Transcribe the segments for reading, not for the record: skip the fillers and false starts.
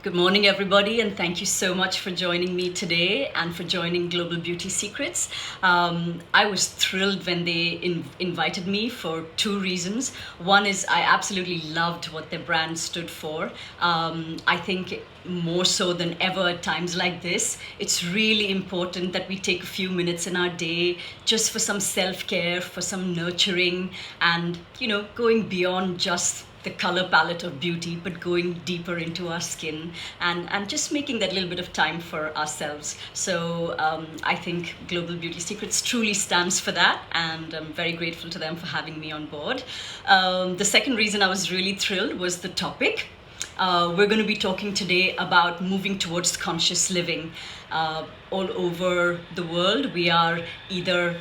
Good morning, everybody, and thank you so much for joining me today and for joining Global Beauty Secrets. I was thrilled when they invited me for two reasons. One is I absolutely loved what their brand stood for. I think more so than ever at times like this, it's really important that we take a few minutes in our day just for some self-care, for some nurturing, and going beyond just the color palette of beauty, but going deeper into our skin and just making that little bit of time for ourselves. So I think Global Beauty Secrets truly stands for that, and I'm very grateful to them for having me on board. The second reason I was really thrilled was the topic. We're going to be talking today about moving towards conscious living. All over the world, we are either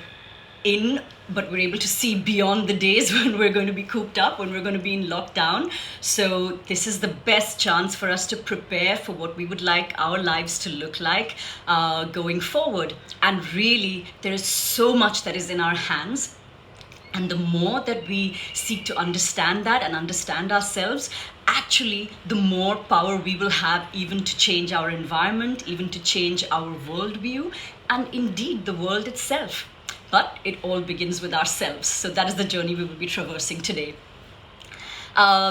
but we're able to see beyond the days when we're going to be cooped up, when we're going to be in lockdown. So this is the best chance for us to prepare for what we would like our lives to look like going forward. And really, there is so much that is in our hands. And the more that we seek to understand that and understand ourselves, actually, the more power we will have even to change our environment, even to change our worldview, and indeed the world itself. But it all begins with ourselves. So that is the journey we will be traversing today.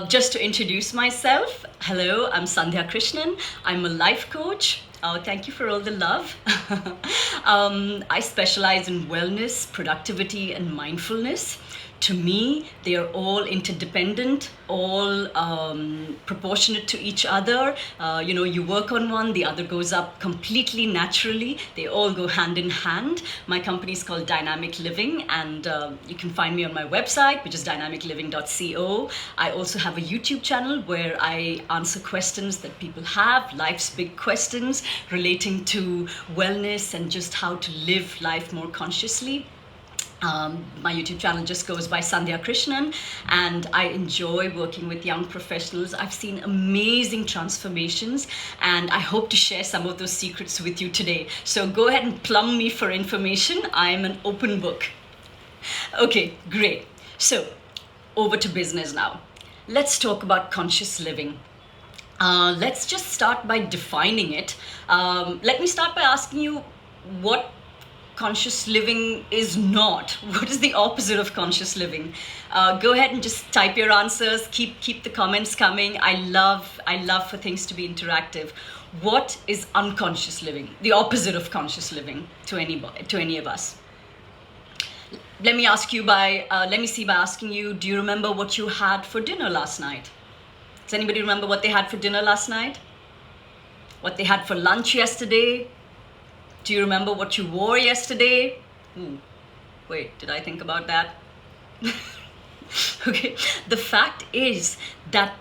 Just to introduce myself, hello, I'm Sandhya Krishnan. I'm a life coach. Thank you for all the love. I specialize in wellness, productivity, and mindfulness. To me, they are all interdependent, all proportionate to each other. You work on one, the other goes up completely naturally. They all go hand in hand. My company is called Dynamic Living, and you can find me on my website, which is dynamicliving.co. I also have a YouTube channel where I answer questions that people have, life's big questions relating to wellness and just how to live life more consciously. My YouTube channel just goes by Sandhya Krishnan, and I enjoy working with young professionals. I've seen amazing transformations, and I hope to share some of those secrets with you today. So go ahead and plumb me for information. I'm an open book. Okay, great. So over to business now. Let's talk about conscious living. Let's just start by defining it. Let me start by asking you what conscious living is not. What is the opposite of conscious living? Go ahead and just type your answers. Keep the comments coming. I love for things to be interactive. What is unconscious living? The opposite of conscious living to any of us. Let me see by asking you, do you remember what you had for dinner last night? Does anybody remember what they had for dinner last night? What they had for lunch yesterday? Do you remember what you wore yesterday? Wait, did I think about that? Okay, the fact is that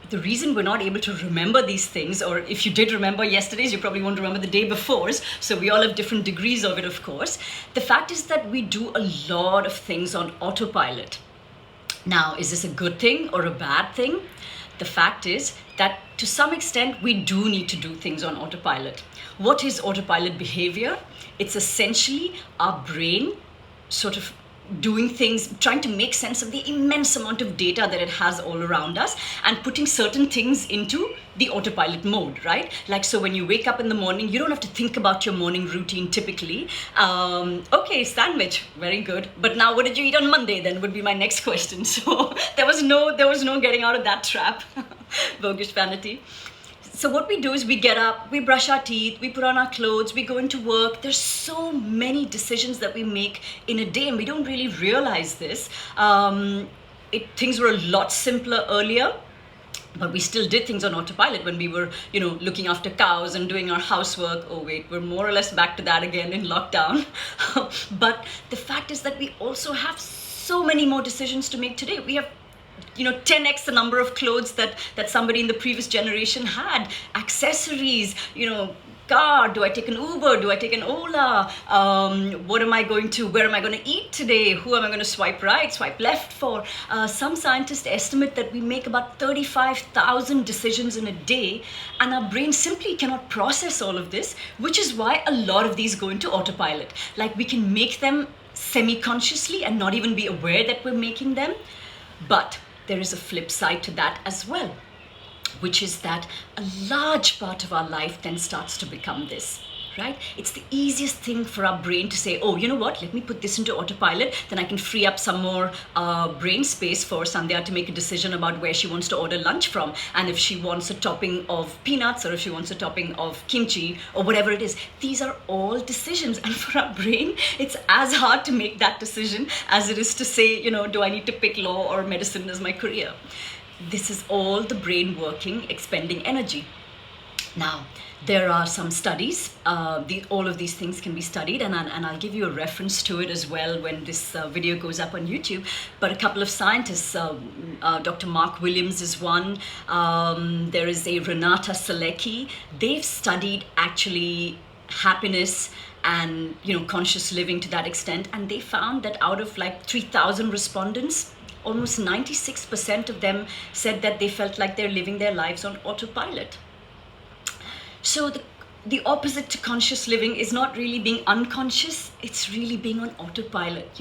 the reason we're not able to remember these things, or if you did remember yesterday's, you probably won't remember the day before's, so we all have different degrees of it, of course. The fact is that we do a lot of things on autopilot. Now, is this a good thing or a bad thing? The fact is that to some extent, we do need to do things on autopilot. What is autopilot behavior? It's essentially our brain sort of doing things, trying to make sense of the immense amount of data that it has all around us and putting certain things into the autopilot mode, right? Like, so when you wake up in the morning, you don't have to think about your morning routine typically. Okay, sandwich, very good. But now what did you eat on Monday then would be my next question. So there was no getting out of that trap. Bogus vanity. So what we do is we get up, we brush our teeth, we put on our clothes, we go into work. There's so many decisions that we make in a day, and we don't really realize this. Things were a lot simpler earlier, but we still did things on autopilot when we were, looking after cows and doing our housework. Oh wait, we're more or less back to that again in lockdown. But the fact is that we also have so many more decisions to make today. We have 10x the number of clothes that somebody in the previous generation had. Accessories, car, do I take an Uber, do I take an Ola, where am I going to eat today, who am I going to swipe right, swipe left for? Some scientists estimate that we make about 35,000 decisions in a day, and our brain simply cannot process all of this, which is why a lot of these go into autopilot. Like, we can make them semi-consciously and not even be aware that we're making them. But there is a flip side to that as well. which is that a large part of our life then starts to become this. Right? It's the easiest thing for our brain to say, oh, you know what, let me put this into autopilot, then I can free up some more brain space for Sandhya to make a decision about where she wants to order lunch from, and if she wants a topping of peanuts or if she wants a topping of kimchi or whatever it is. These are all decisions, and for our brain, it's as hard to make that decision as it is to say, do I need to pick law or medicine as my career? This is all the brain working, expending energy. Now, there are some studies. All of these things can be studied, and I'll give you a reference to it as well when this video goes up on YouTube. But a couple of scientists, Dr. Mark Williams is one. There is a Renata Selecki. They've studied actually happiness and conscious living to that extent, and they found that out of like 3,000 respondents, almost 96% of them said that they felt like they're living their lives on autopilot. So the opposite to conscious living is not really being unconscious, it's really being on autopilot,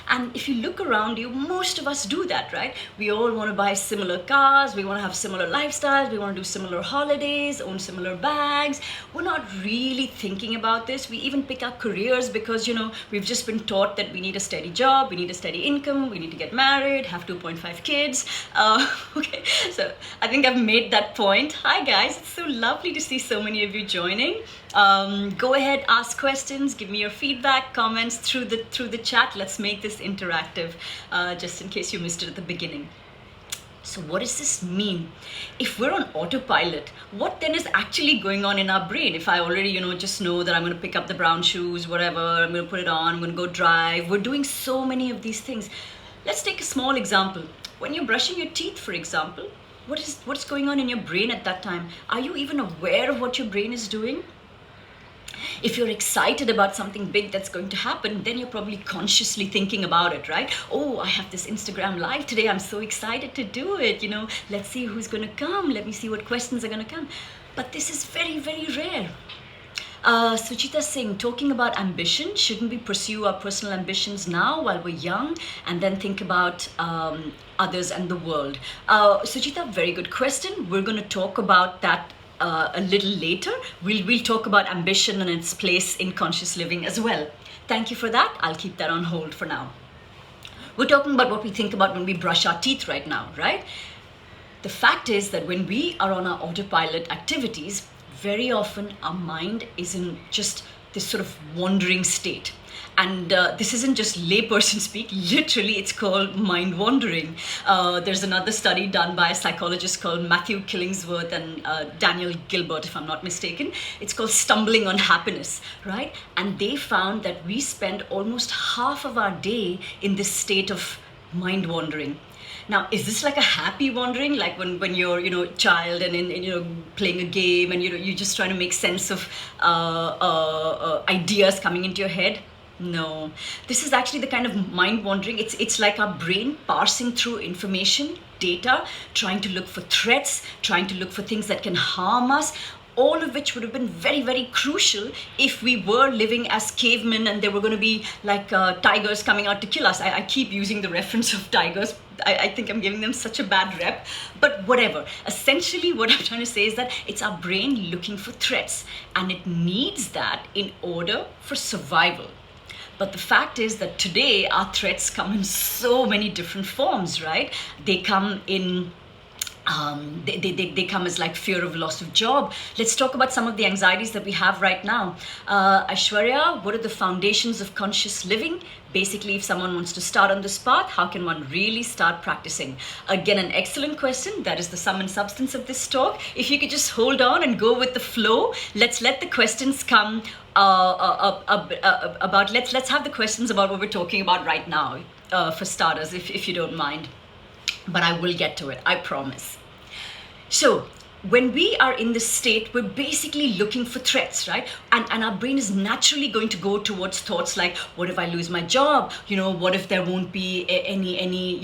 And if you look around you, most of us do that, right? We all want to buy similar cars, we want to have similar lifestyles, we want to do similar holidays, own similar bags. We're not really thinking about this. We even pick our careers because, we've just been taught that we need a steady job, we need a steady income, we need to get married, have 2.5 kids. Okay, so I think I've made that point. Hi guys, it's so lovely to see so many of you joining. Go ahead, ask questions, give me your feedback, comments through the chat. Let's make this interactive, just in case you missed it at the beginning. So what does this mean? If we're on autopilot, what then is actually going on in our brain? If I already, just know that I'm going to pick up the brown shoes, whatever, I'm going to put it on, I'm going to go drive. We're doing so many of these things. Let's take a small example. When you're brushing your teeth, for example, what's going on in your brain at that time? Are you even aware of what your brain is doing? If you're excited about something big that's going to happen, then you're probably consciously thinking about it, right? Oh, I have this Instagram live today. I'm so excited to do it. Let's see who's going to come. Let me see what questions are going to come. But this is very, very rare. Suchita Singh, talking about ambition, shouldn't we pursue our personal ambitions now while we're young and then think about others and the world? Suchita, very good question. We're going to talk about that a little later. We'll talk about ambition and its place in conscious living as well. Thank you for that. I'll keep that on hold for now. We're talking about what we think about when we brush our teeth right now, right? The fact is that when we are on our autopilot activities, very often our mind is in just this sort of wandering state. And this isn't just layperson speak, literally it's called mind wandering. There's another study done by a psychologist called Matthew Killingsworth and Daniel Gilbert, if I'm not mistaken. It's called stumbling on happiness, right? And they found that we spend almost half of our day in this state of mind wandering. Now, is this like a happy wandering, like when you're, a child and playing a game and you're just trying to make sense of ideas coming into your head? No, this is actually the kind of mind wandering. It's like our brain parsing through information, data, trying to look for threats, trying to look for things that can harm us, all of which would have been very, very crucial if we were living as cavemen and there were going to be like tigers coming out to kill us. I keep using the reference of tigers. I think I'm giving them such a bad rep, but whatever. Essentially, what I'm trying to say is that it's our brain looking for threats, and it needs that in order for survival. But the fact is that today our threats come in so many different forms, right? They come in they come as like fear of loss of job. Let's talk about some of the anxieties that we have right now. Aishwarya, what are the foundations of conscious living? Basically, if someone wants to start on this path, how can one really start practicing? Again, an excellent question. That is the sum and substance of this talk. If you could just hold on and go with the flow, let's let the questions come about, let's have the questions about what we're talking about right now, for starters, if you don't mind. But I will get to it, I promise. So when we are in this state, we're basically looking for threats, right? And our brain is naturally going to go towards thoughts like, what if I lose my job? What if there won't be any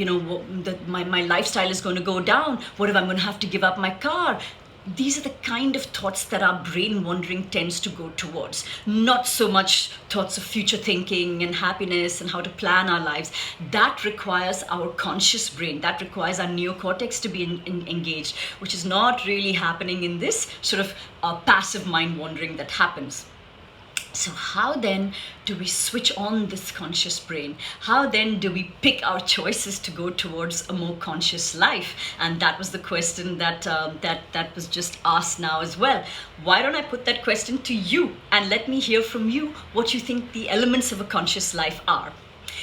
my lifestyle is going to go down? What if I'm going to have to give up my car? these are the kind of thoughts that our brain wandering tends to go towards. Not so much thoughts of future thinking and happiness and how to plan our lives. That requires our conscious brain. That requires our neocortex to be engaged, which is not really happening in this sort of passive mind wandering that happens. So how then do we switch on this conscious brain? How then do we pick our choices to go towards a more conscious life? And that was the question that was just asked now as well. Why don't I put that question to you and let me hear from you what you think the elements of a conscious life are.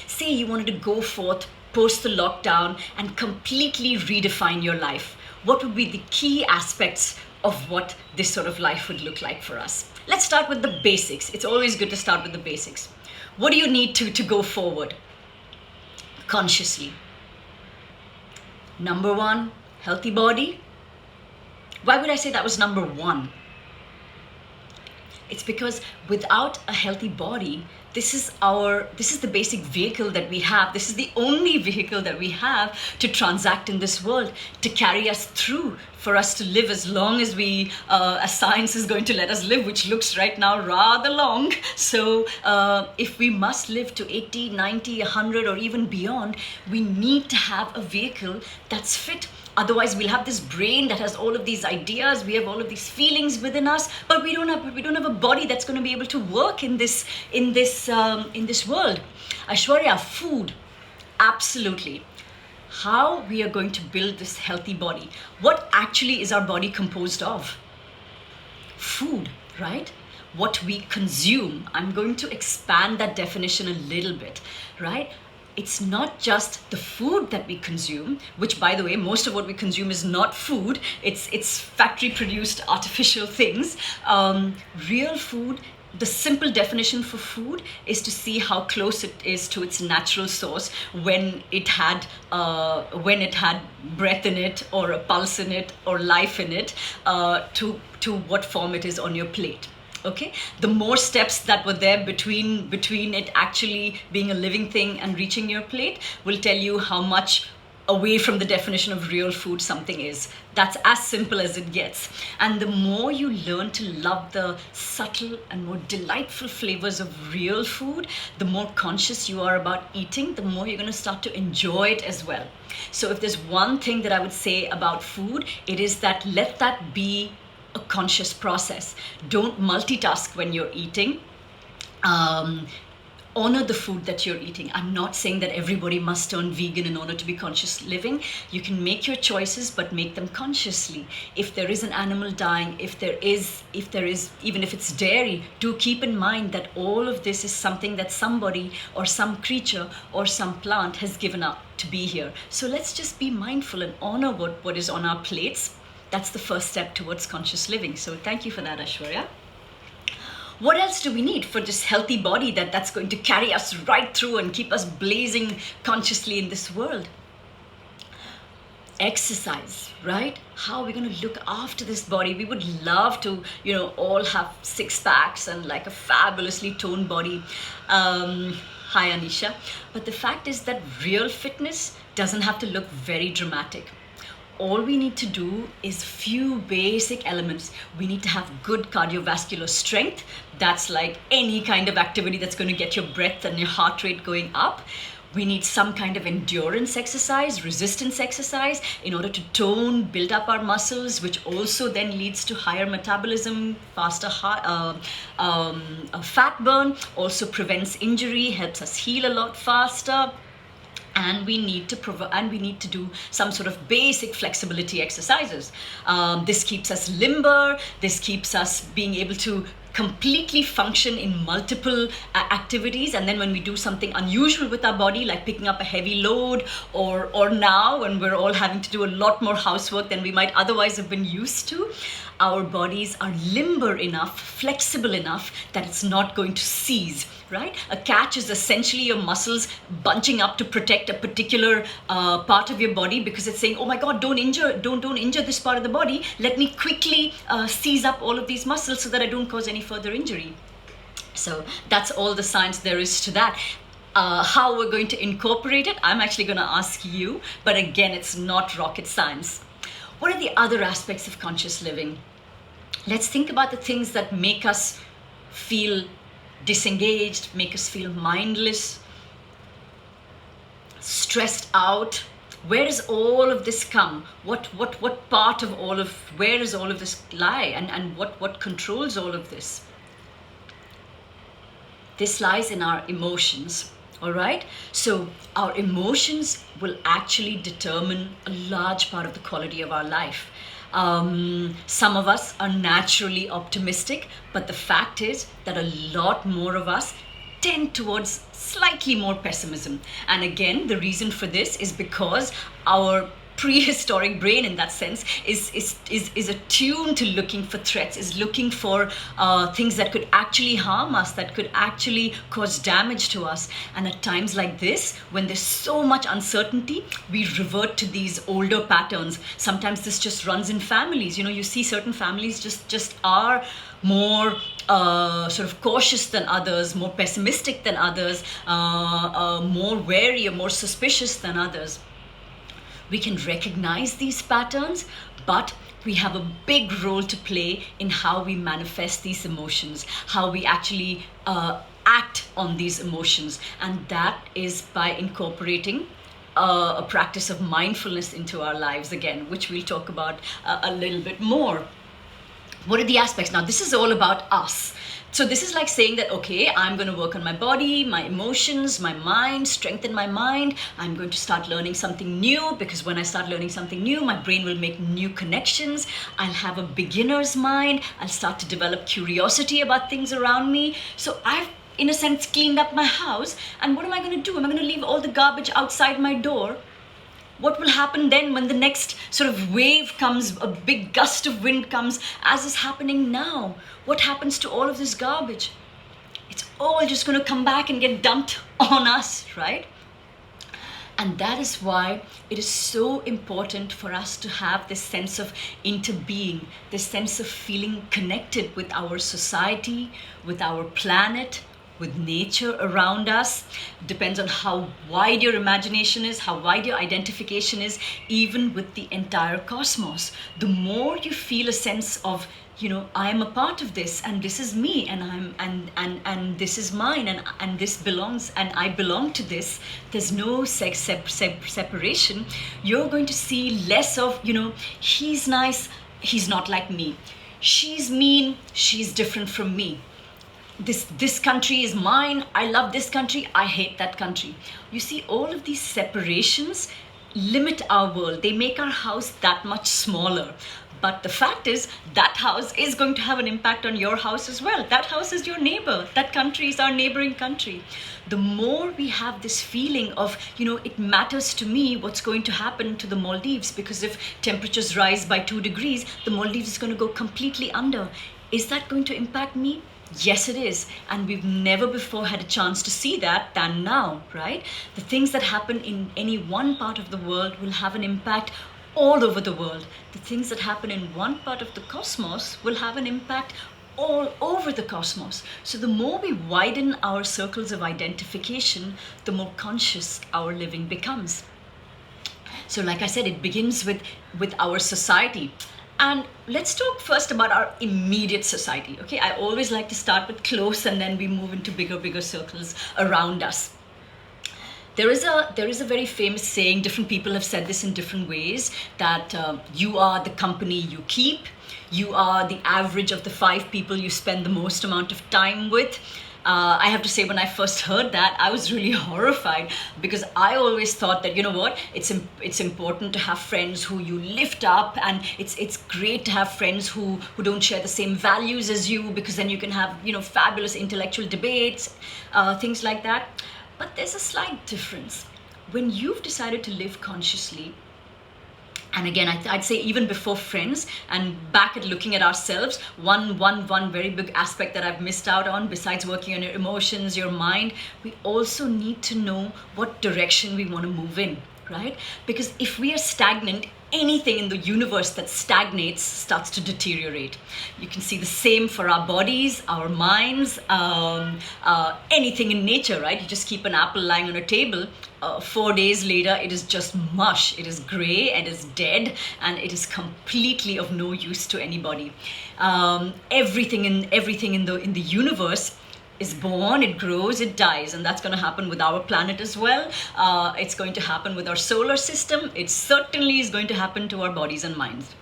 Say you wanted to go forth post the lockdown and completely redefine your life. What would be the key aspects of what this sort of life would look like for us? Let's start with the basics. It's always good to start with the basics. What do you need to go forward consciously? Number one, healthy body. Why would I say that was number one? It's because without a healthy body, this is the basic vehicle that we have. This is the only vehicle that we have to transact in this world, to carry us through, for us to live as long as as science is going to let us live, which looks right now rather long. So if we must live to 80, 90, 100 or even beyond, we need to have a vehicle that's fit. Otherwise, we'll have this brain that has all of these ideas. We have all of these feelings within us, but we don't have a body that's going to be able to work in this world. Aishwarya, food, absolutely. How we are going to build this healthy body? What actually is our body composed of? Food, right? What we consume. I'm going to expand that definition a little bit, right? It's not just the food that we consume, which, by the way, most of what we consume is not food. It's factory-produced artificial things. Real food, the simple definition for food is to see how close it is to its natural source when it had breath in it, or a pulse in it, or life in it, to what form it is on your plate. Okay, the more steps that were there between it actually being a living thing and reaching your plate will tell you how much away from the definition of real food something is. That's as simple as it gets. And the more you learn to love the subtle and more delightful flavors of real food, the more conscious you are about eating, the more you're going to start to enjoy it as well. So if there's one thing that I would say about food, it is that let that be a conscious process. Don't multitask when you're eating. Honor the food that you're eating. I'm not saying that everybody must turn vegan in order to be conscious living. You can make your choices, but make them consciously. If there is an animal dying, if there is, even if it's dairy, do keep in mind that all of this is something that somebody or some creature or some plant has given up to be here. So let's just be mindful and honor what is on our plates. That's the first step towards conscious living. So thank you for that, Aishwarya. What else do we need for this healthy body that's going to carry us right through and keep us blazing consciously in this world? Exercise, right? How are we going to look after this body? We would love to, all have six packs and like a fabulously toned body. Hi, Anisha. But the fact is that real fitness doesn't have to look very dramatic. All we need to do is few basic elements. We need to have good cardiovascular strength. That's like any kind of activity that's going to get your breath and your heart rate going up. We need some kind of endurance exercise, resistance exercise, in order to build up our muscles, which also then leads to higher metabolism, faster fat burn, also prevents injury, helps us heal a lot faster. And we need to do some sort of basic flexibility exercises. This keeps us limber. This keeps us being able to completely function in multiple activities. And then when we do something unusual with our body, like picking up a heavy load, or now when we're all having to do a lot more housework than we might otherwise have been used to, our bodies are limber enough, flexible enough that it's not going to seize, right? A catch is essentially your muscles bunching up to protect a particular part of your body, because it's saying, oh my God, don't injure this part of the body. Let me quickly seize up all of these muscles so that I don't cause any further injury. So that's all the science there is to that. How we're going to incorporate it, I'm actually going to ask you, but again, it's not rocket science. What are the other aspects of conscious living? Let's think about the things that make us feel disengaged, make us feel mindless, stressed out. Where does all of this come? What part of all of, where does all of this lie? And what controls all of this? This lies in our emotions, all right? So our emotions will actually determine a large part of the quality of our life. Some of us are naturally optimistic, but the fact is that a lot more of us tend towards slightly more pessimism. And again, the reason for this is because our prehistoric brain, in that sense, is attuned to looking for threats, is looking for things that could actually harm us, that could actually cause damage to us. And at times like this, when there's so much uncertainty, we revert to these older patterns. Sometimes this just runs in families. You know, you see certain families just are more sort of cautious than others, more pessimistic than others, more wary or more suspicious than others. We can recognize these patterns, but we have a big role to play in how we manifest these emotions, how we actually act on these emotions. And that is by incorporating a practice of mindfulness into our lives again, which we'll talk about a little bit more. What are the aspects? Now, this is all about us. So this is like saying that, okay, I'm going to work on my body, my emotions, my mind, strengthen my mind. I'm going to start learning something new, because when I start learning something new, my brain will make new connections. I'll have a beginner's mind. I'll start to develop curiosity about things around me. So I've, in a sense, cleaned up my house. And what am I going to do? Am I going to leave all the garbage outside my door? What will happen then when the next sort of wave comes, a big gust of wind comes, as is happening now? What happens to all of this garbage? It's all just going to come back and get dumped on us, right? And that is why it is so important for us to have this sense of interbeing, this sense of feeling connected with our society, with our planet, with nature around us. Depends on how wide your imagination is, how wide your identification is, even with the entire cosmos. The more you feel a sense of, you know, I am a part of this, and this is me, and and this is mine, and this belongs, and I belong to this. There's no separation. You're going to see less of, you know, he's nice, he's not like me. She's mean, she's different from me. This country is mine, I love this country, I hate that country. You see, all of these separations limit our world. They make our house that much smaller. But the fact is, that house is going to have an impact on your house as well. That house is your neighbor. That country is our neighboring country. The more we have this feeling of, you know, it matters to me what's going to happen to the Maldives, because if temperatures rise by 2 degrees, the Maldives is going to go completely under. Is that going to impact me? Yes, it is. And we've never before had a chance to see that than now, right? The things that happen in any one part of the world will have an impact all over the world. The things that happen in one part of the cosmos will have an impact all over the cosmos. So the more we widen our circles of identification, the more conscious our living becomes. So like I said, it begins with our society. And let's talk first about our immediate society, okay? I always like to start with close, and then we move into bigger circles around us. There is a very famous saying, different people have said this in different ways, that you are the company you keep, you are the average of the 5 people you spend the most amount of time with. I have to say, when I first heard that, I was really horrified, because I always thought that, you know what, it's important to have friends who you lift up, and it's great to have friends who don't share the same values as you, because then you can have, you know, fabulous intellectual debates, things like that. But there's a slight difference. When you've decided to live consciously, and again, I'd say even before friends, and back at looking at ourselves, one very big aspect that I've missed out on, besides working on your emotions, your mind, we also need to know what direction we want to move in, right? Because if we are stagnant, anything in the universe that stagnates starts to deteriorate. You can see the same for our bodies, our minds, anything in nature, right? You just keep an apple lying on a table. 4 days later, it is just mush. It is gray, it is dead, and it is completely of no use to anybody. Everything in the universe is born, it grows, it dies, and that's going to happen with our planet as well. It's going to happen with our solar system. It certainly is going to happen to our bodies and minds.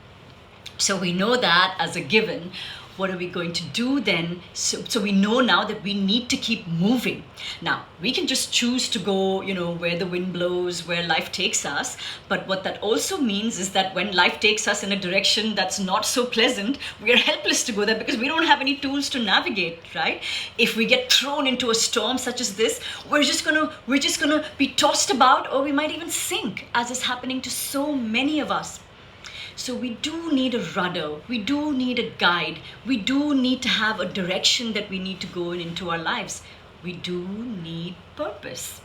So we know that as a given. What are we going to do then? So we know now that we need to keep moving. Now, we can just choose to go, where the wind blows, where life takes us. But what that also means is that when life takes us in a direction that's not so pleasant, we are helpless to go there because we don't have any tools to navigate, right? If we get thrown into a storm such as this, we're just gonna be tossed about, or we might even sink, as is happening to so many of us. So we do need a rudder, we do need a guide, we do need to have a direction that we need to go into our lives. We do need purpose.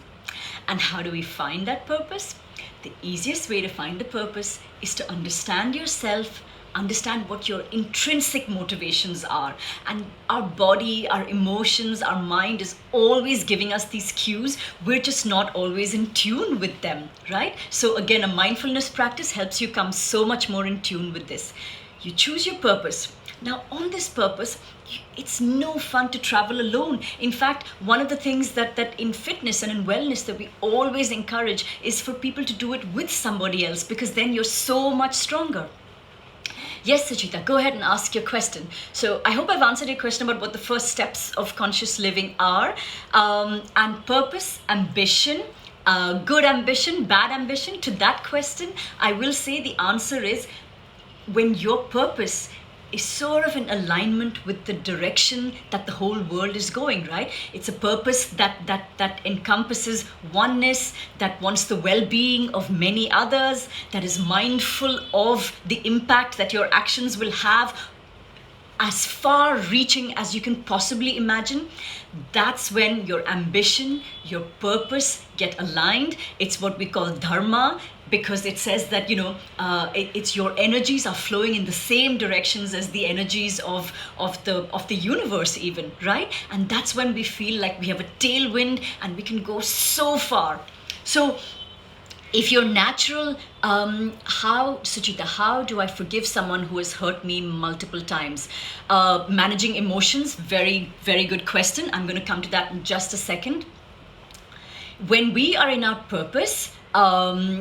And how do we find that purpose? The easiest way to find the purpose is to understand yourself, understand what your intrinsic motivations are. And our body, our emotions, our mind is always giving us these cues. We're just not always in tune with them, right? So again, a mindfulness practice helps you come so much more in tune with this. You choose your purpose. Now, on this purpose, it's no fun to travel alone. In fact, one of the things that in fitness and in wellness that we always encourage is for people to do it with somebody else, because then you're so much stronger. Yes, Suchita, go ahead and ask your question. So I hope I've answered your question about what the first steps of conscious living are. And purpose, ambition, good ambition, bad ambition. To that question, I will say the answer is when your purpose is sort of in alignment with the direction that the whole world is going, right? It's a purpose that encompasses oneness, that wants the well-being of many others, that is mindful of the impact that your actions will have, as far-reaching as you can possibly imagine. That's when your ambition, your purpose get aligned. It's what we call dharma, because it says that it's your energies are flowing in the same directions as the energies of the universe even, right? And that's when we feel like we have a tailwind and we can go so far. So if you're natural, Suchita, how do I forgive someone who has hurt me multiple times? Managing emotions, very, very good question. I'm going to come to that in just a second. When we are in our purpose,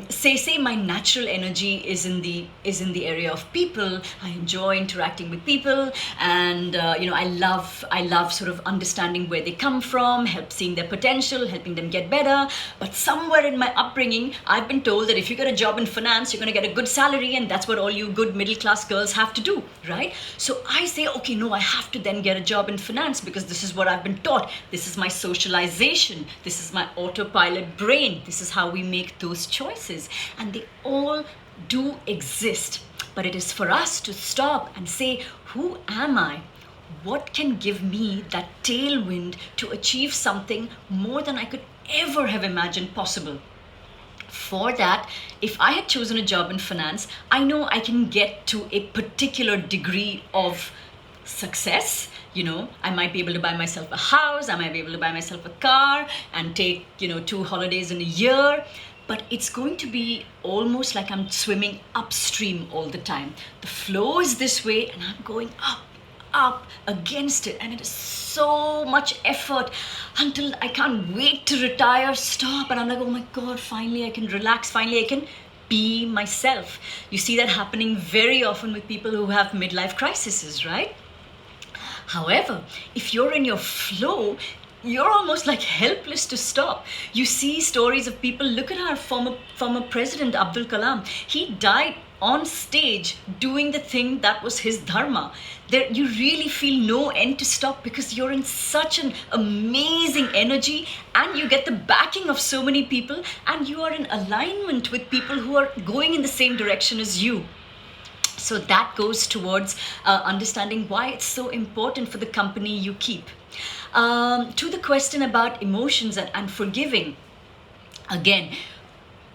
say my natural energy is in the area of people. I enjoy interacting with people, and I love sort of understanding where they come from, seeing their potential, helping them get better. But somewhere in my upbringing, I've been told that if you get a job in finance, you're going to get a good salary, and that's what all you good middle class girls have to do, right? So I say, okay, no, I have to then get a job in finance because this is what I've been taught. This is my socialization. This is my autopilot brain. This is how we make those choices, and they all do exist. But it is for us to stop and say, who am I? What can give me that tailwind to achieve something more than I could ever have imagined possible? For that, if I had chosen a job in finance, I know I can get to a particular degree of success. I might be able to buy myself a house, I might be able to buy myself a car and take 2 holidays in a year. But it's going to be almost like I'm swimming upstream all the time. The flow is this way and I'm going up against it, and it is so much effort until I can't wait to retire, stop, and I'm like, oh my God, finally I can relax, finally I can be myself. You see that happening very often with people who have midlife crises, right? However, if you're in your flow, you're almost like helpless to stop. You see stories of people. Look at our former president, Abdul Kalam. He died on stage doing the thing that was his dharma. There, you really feel no end to stop because you're in such an amazing energy, and you get the backing of so many people, and you are in alignment with people who are going in the same direction as you. So that goes towards understanding why it's so important for the company you keep. To the question about emotions and forgiving, again,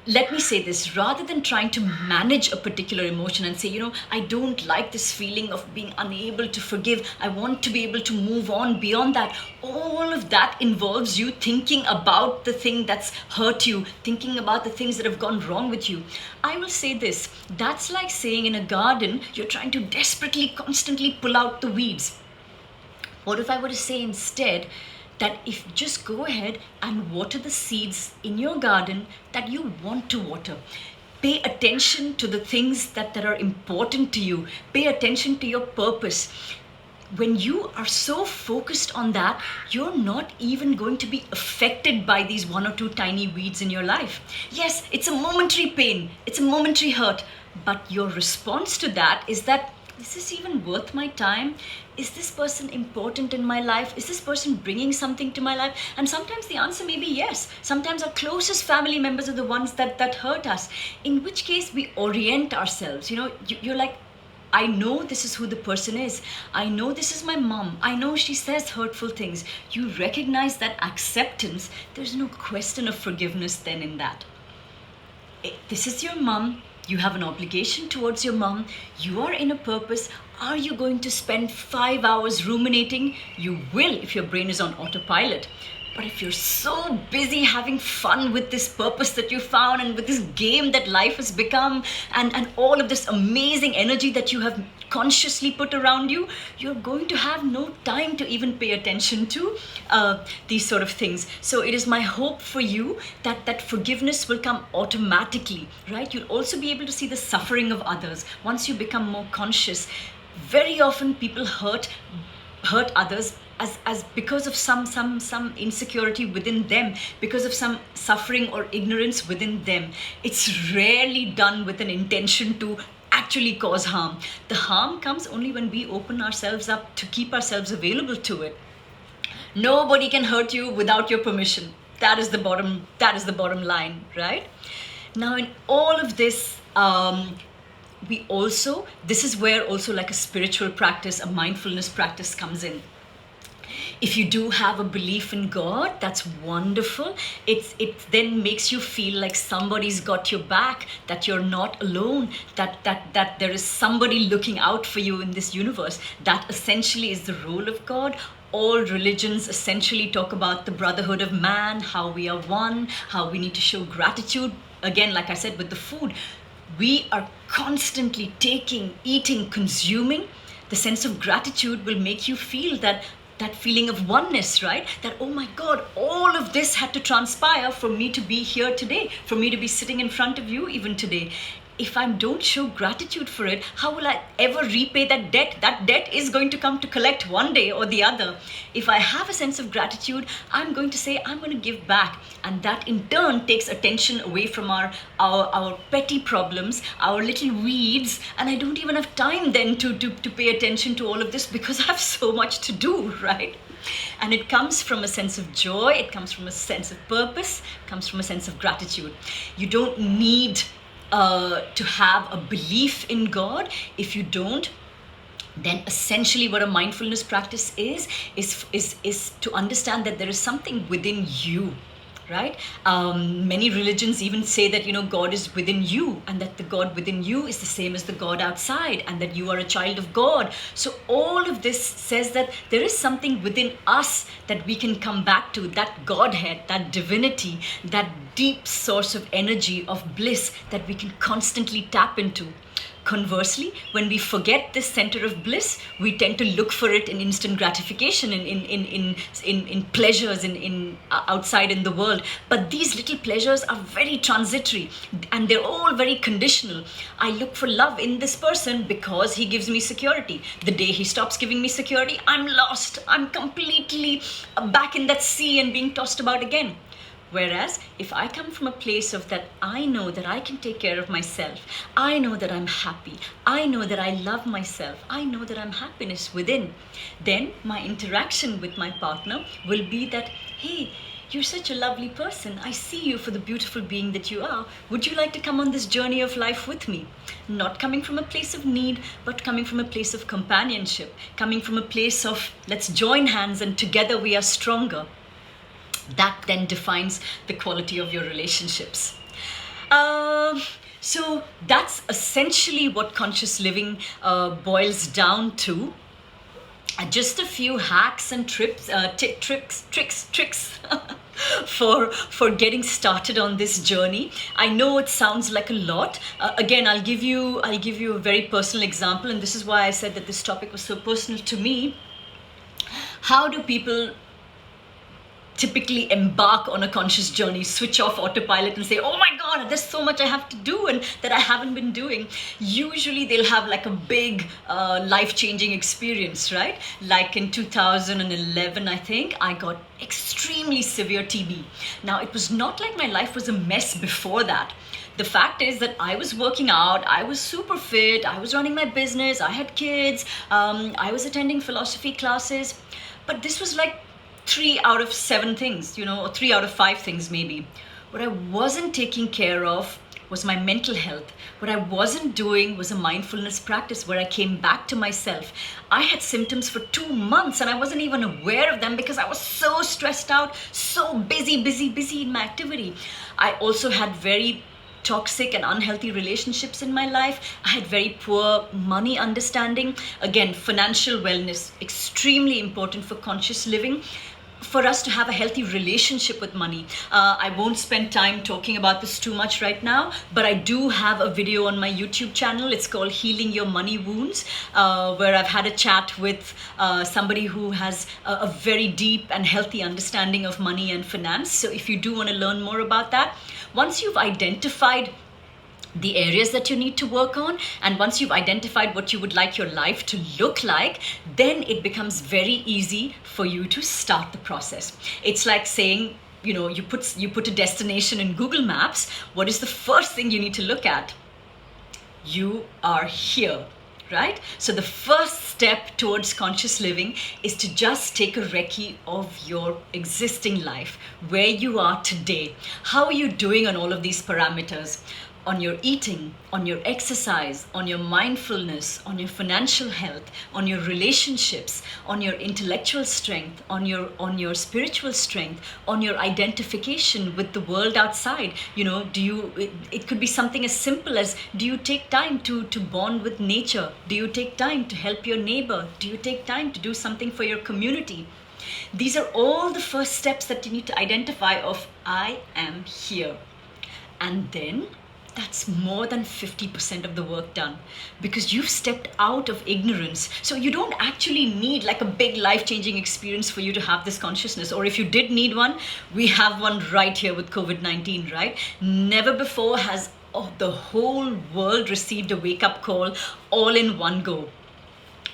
let me say this, rather than trying to manage a particular emotion and say, I don't like this feeling of being unable to forgive, I want to be able to move on beyond that. All of that involves you thinking about the thing that's hurt you, thinking about the things that have gone wrong with you. I will say this, that's like saying in a garden, you're trying to desperately, constantly pull out the weeds. What if I were to say instead, that if you just go ahead and water the seeds in your garden that you want to water. Pay attention to the things that are important to you. Pay attention to your purpose. When you are so focused on that, you're not even going to be affected by these one or two tiny weeds in your life. Yes, it's a momentary pain, it's a momentary hurt, but your response to that is that, is this even worth my time? Is this person important in my life? Is this person bringing something to my life? And sometimes the answer may be yes. Sometimes our closest family members are the ones that hurt us. In which case we orient ourselves. You're like, I know this is who the person is. I know this is my mom. I know she says hurtful things. You recognize that acceptance. There's no question of forgiveness then in that. This is your mom. You have an obligation towards your mom. You are in a purpose. Are you going to spend 5 hours ruminating? You will if your brain is on autopilot. But if you're so busy having fun with this purpose that you found and with this game that life has become and all of this amazing energy that you have consciously put around you, you're going to have no time to even pay attention to these sort of things. So it is my hope for you that forgiveness will come automatically, right? You'll also be able to see the suffering of others once you become more conscious. Very often people hurt others as because of some insecurity within them, because of some suffering or ignorance within them. It's rarely done with an intention to actually cause harm. The harm comes only when we open ourselves up to keep ourselves available to it. Nobody can hurt you without your permission. That is the bottom line, right? Now in all of this, this is where also like a spiritual practice, a mindfulness practice comes in. If you do have a belief in God, that's wonderful. It then makes you feel like somebody's got your back, that you're not alone, that there is somebody looking out for you in this universe. That essentially is the role of God. All religions essentially talk about the brotherhood of man, how we are one, how we need to show gratitude. Again, like I said, with the food, we are constantly taking, eating, consuming. The sense of gratitude will make you feel that feeling of oneness, right? That, oh my God, all of this had to transpire for me to be here today, for me to be sitting in front of you even today. If I don't show gratitude for it, how will I ever repay that debt? That debt is going to come to collect one day or the other. If I have a sense of gratitude, I'm going to say, I'm going to give back. And that in turn takes attention away from our petty problems, our little weeds. And I don't even have time then to pay attention to all of this because I have so much to do, right? And it comes from a sense of joy. It comes from a sense of purpose. It comes from a sense of gratitude. You don't need to have a belief in God. If you don't, then essentially what a mindfulness practice is to understand that there is something within you, right? Many religions even say that, God is within you, and that the God within you is the same as the God outside, and that you are a child of God. So all of this says that there is something within us that we can come back to, that Godhead, that divinity, that deep source of energy, of bliss that we can constantly tap into. Conversely, when we forget this center of bliss, we tend to look for it in instant gratification, in pleasures, in outside in the world. But these little pleasures are very transitory, and they're all very conditional. I look for love in this person because he gives me security. The day he stops giving me security, I'm lost. I'm completely back in that sea and being tossed about again. Whereas if I come from a place of that, I know that I can take care of myself. I know that I'm happy. I know that I love myself. I know that I'm happiness within. Then my interaction with my partner will be that, hey, you're such a lovely person. I see you for the beautiful being that you are. Would you like to come on this journey of life with me? Not coming from a place of need, but coming from a place of companionship. Coming from a place of, let's join hands and together we are stronger. That then defines the quality of your relationships. Um, so that's essentially what conscious living boils down to. Just a few hacks and tricks for getting started on this journey. I know it sounds like a lot. Again, I'll give you a very personal example, and this is why I said that this topic was so personal to me. How do people typically embark on a conscious journey, switch off autopilot and say, oh my God, there's so much I have to do and that I haven't been doing? Usually they'll have like a big life-changing experience, right? Like in 2011, I think, I got extremely severe TB. Now, it was not like my life was a mess before that. The fact is that I was working out, I was super fit, I was running my business, I had kids, I was attending philosophy classes, but this was like 3 out of 7 things, or 3 out of 5 things maybe. What I wasn't taking care of was my mental health. What I wasn't doing was a mindfulness practice where I came back to myself. I had symptoms for 2 months and I wasn't even aware of them because I was so stressed out, so busy in my activity. I also had very toxic and unhealthy relationships in my life. I had very poor money understanding. Again, financial wellness, extremely important for conscious living, for us to have a healthy relationship with money. I won't spend time talking about this too much right now, but I do have a video on my YouTube channel. It's called Healing Your Money Wounds, where I've had a chat with somebody who has a very deep and healthy understanding of money and finance. So if you do want to learn more about that, once you've identified the areas that you need to work on, and once you've identified what you would like your life to look like, then it becomes very easy for you to start the process. It's like saying, you put a destination in Google Maps. What is the first thing you need to look at? You are here, right? So the first step towards conscious living is to just take a recce of your existing life, where you are today. How are you doing on all of these parameters? On your eating, on your exercise, on your mindfulness, on your financial health, on your relationships, on your intellectual strength, on your spiritual strength, on your identification with the world outside. It could be something as simple as, do you take time to bond with nature? Do you take time to help your neighbor? Do you take time to do something for your community? These are all the first steps that you need to identify of, I am here. And then that's more than 50% of the work done, because you've stepped out of ignorance. So you don't actually need like a big life-changing experience for you to have this consciousness. Or if you did need one, we have one right here with COVID-19, right? Never before has the whole world received a wake-up call all in one go.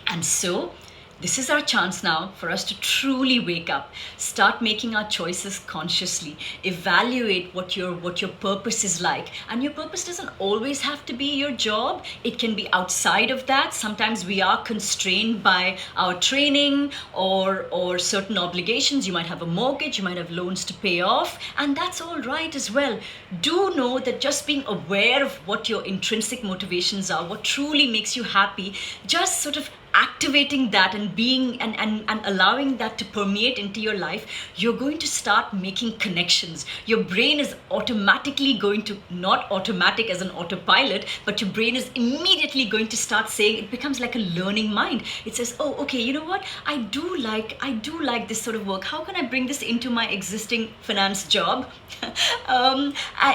And so this is our chance now for us to truly wake up, start making our choices consciously, evaluate what your purpose is like. And your purpose doesn't always have to be your job. It can be outside of that. Sometimes we are constrained by our training or certain obligations. You might have a mortgage, you might have loans to pay off, and that's all right as well. Do know that just being aware of what your intrinsic motivations are, what truly makes you happy, just sort of activating that and being and allowing that to permeate into your life, you're going to start making connections. Your brain is automatically going to, not automatic as an autopilot, but your brain is immediately going to start saying, it becomes like a learning mind. It says, oh, okay, you know what? I do like this sort of work. How can I bring this into my existing finance job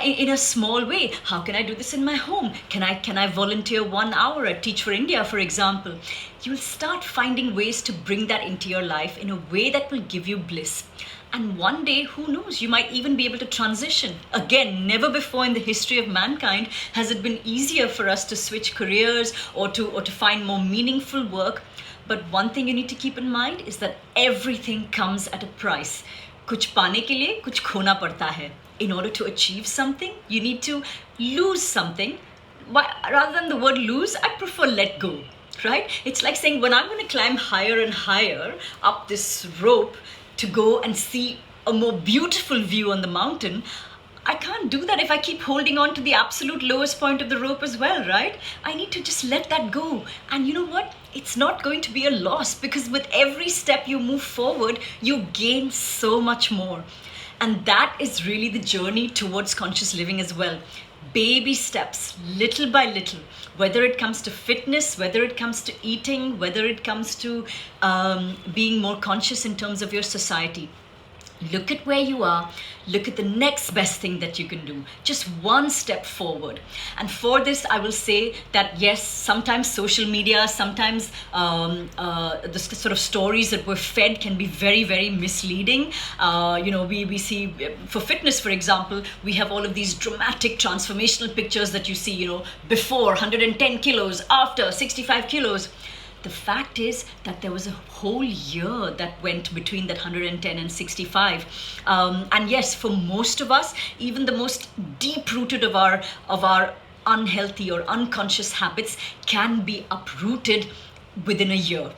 in a small way? How can I do this in my home? Can I volunteer 1 hour at Teach for India, for example? You'll start finding ways to bring that into your life in a way that will give you bliss. And one day, who knows, you might even be able to transition. Again, never before in the history of mankind has it been easier for us to switch careers or to find more meaningful work. But one thing you need to keep in mind is that everything comes at a price. Kuch paane ke liye, kuch khona padta hai. In order to achieve something, you need to lose something. Rather than the word lose, I prefer let go. Right? It's like saying, when I'm going to climb higher and higher up this rope to go and see a more beautiful view on the mountain, I can't do that if I keep holding on to the absolute lowest point of the rope as well, right? I need to just let that go. And you know what? It's not going to be a loss, because with every step you move forward, you gain so much more. And that is really the journey towards conscious living as well. baby steps, little by little, whether it comes to fitness, whether it comes to eating, whether it comes to being more conscious in terms of your society. Look at where you are. Look at the next best thing that you can do. Just one step forward. And for this, I will say that yes, sometimes social media, sometimes the sort of stories that we're fed can be very, very misleading. We see for fitness, for example, we have all of these dramatic transformational pictures that you see, before 110 kilos, after 65 kilos. The fact is that there was a whole year that went between that 110 and 65. And yes, for most of us, even the most deep-rooted of our unhealthy or unconscious habits can be uprooted within a year.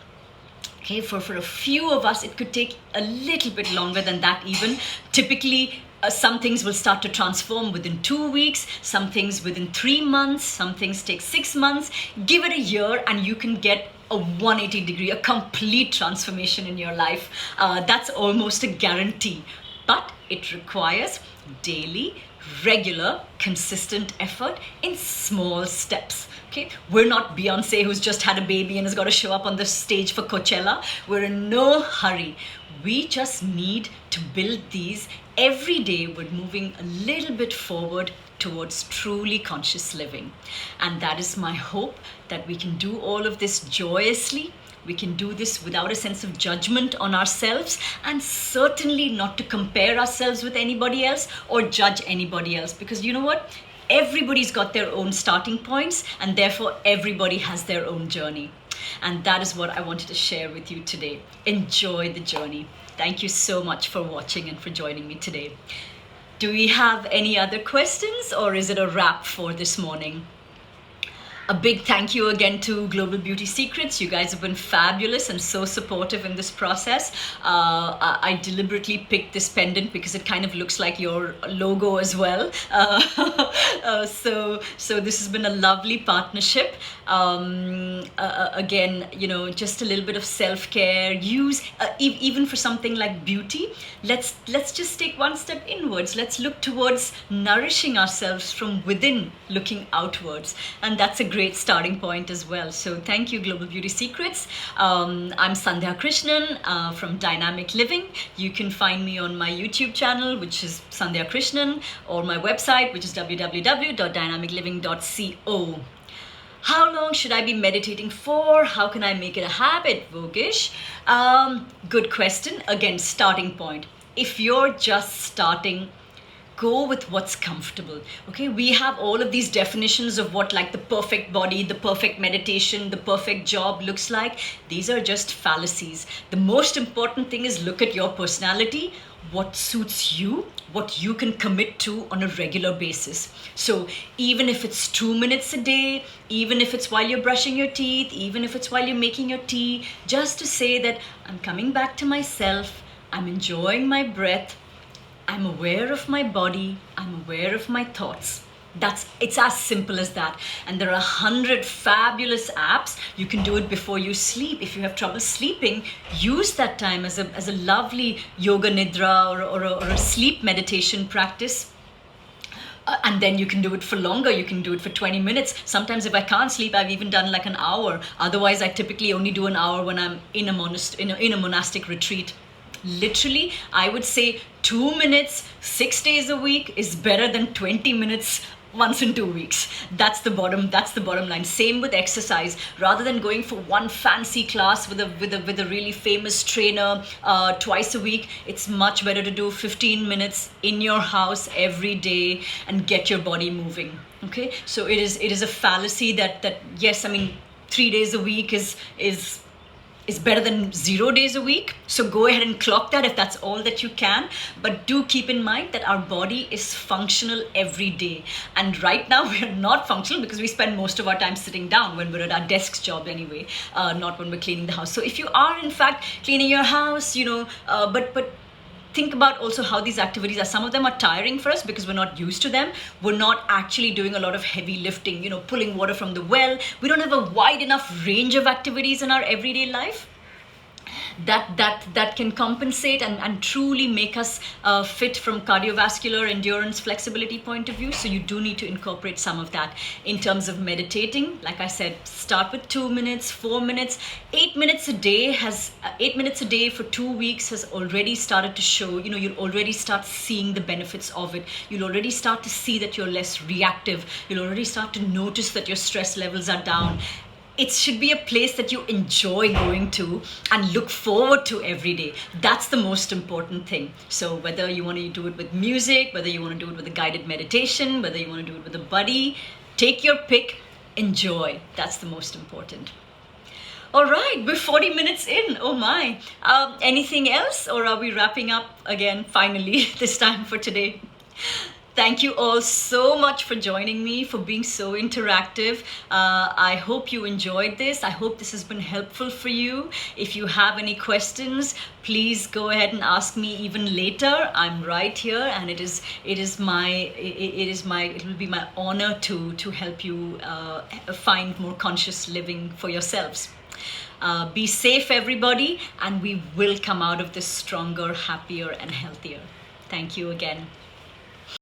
Okay, for a few of us, it could take a little bit longer than that even. Typically, some things will start to transform within 2 weeks, some things within 3 months, some things take 6 months. Give it a year and you can get a 180 degree, a complete transformation in your life. That's almost a guarantee. But it requires daily, regular, consistent effort in small steps. Okay, we're not Beyonce who's just had a baby and has got to show up on the stage for Coachella. We're in no hurry. We just need to build these every day. We're moving a little bit forward towards truly conscious living. And that is my hope, that we can do all of this joyously. We can do this without a sense of judgment on ourselves, and certainly not to compare ourselves with anybody else or judge anybody else. Because you know what? Everybody's got their own starting points, and therefore everybody has their own journey. And that is what I wanted to share with you today. Enjoy the journey. Thank you so much for watching and for joining me today. Do we have any other questions, or is it a wrap for this morning? A big thank you again to Global Beauty Secrets. You guys have been fabulous and so supportive in this process. I deliberately picked this pendant because it kind of looks like your logo as well. So this has been a lovely partnership. Again, just a little bit of self-care. Use even for something like beauty. Let's just take one step inwards. Let's look towards nourishing ourselves from within, looking outwards, and that's a great starting point as well. So thank you, Global Beauty Secrets. I'm Sandhya Krishnan from Dynamic Living. You can find me on my YouTube channel, which is Sandhya Krishnan, or my website, which is www.dynamicliving.co. How long should I be meditating for? How can I make it a habit, Vogish? Good question. Again, starting point. If you're just starting, go with what's comfortable. Okay, we have all of these definitions of what like the perfect body, the perfect meditation, the perfect job looks like. These are just fallacies. The most important thing is look at your personality, what suits you, what you can commit to on a regular basis. So even if it's 2 minutes a day, even if it's while you're brushing your teeth, even if it's while you're making your tea, just to say that I'm coming back to myself, I'm enjoying my breath, I'm aware of my body, I'm aware of my thoughts. It's as simple as that. And there are 100 fabulous apps. You can do it before you sleep. If you have trouble sleeping, use that time as a lovely yoga nidra or a sleep meditation practice. And then you can do it for longer. You can do it for 20 minutes. Sometimes if I can't sleep, I've even done like an hour. Otherwise, I typically only do an hour when I'm in a monastic retreat. Literally, I would say 2 minutes, 6 days a week is better than 20 minutes once in 2 weeks. That's the bottom line. Same with exercise. Rather than going for one fancy class with a really famous trainer twice a week, it's much better to do 15 minutes in your house every day and get your body moving. Okay, so it is a fallacy that yes, I mean 3 days a week is better than 0 days a week. So go ahead and clock that if that's all that you can. But do keep in mind that our body is functional every day. And right now we are not functional because we spend most of our time sitting down when we're at our desk job anyway, not when we're cleaning the house. So if you are in fact cleaning your house, but think about also how these activities are. Some of them are tiring for us because we're not used to them. We're not actually doing a lot of heavy lifting, pulling water from the well. We don't have a wide enough range of activities in our everyday life. that can compensate and truly make us fit from cardiovascular endurance flexibility point of view. So you do need to incorporate some of that. In terms of meditating, like I said, start with 2 minutes, 4 minutes. 8 minutes a day has 8 minutes a day for 2 weeks has already started to show, you'll already start seeing the benefits of it. You'll already start to see that you're less reactive. You'll already start to notice that your stress levels are down. It should be a place that you enjoy going to and look forward to every day. That's the most important thing. So whether you want to do it with music, whether you want to do it with a guided meditation, whether you want to do it with a buddy, take your pick, enjoy. That's the most important. All right, we're 40 minutes in. Oh my. Anything else, or are we wrapping up again finally this time for today? Thank you all so much for joining me, for being so interactive. I hope you enjoyed this. I hope this has been helpful for you. If you have any questions, please go ahead and ask me even later. I'm right here, and it will be my honor to help you find more conscious living for yourselves. Be safe, everybody, and we will come out of this stronger, happier, and healthier. Thank you again.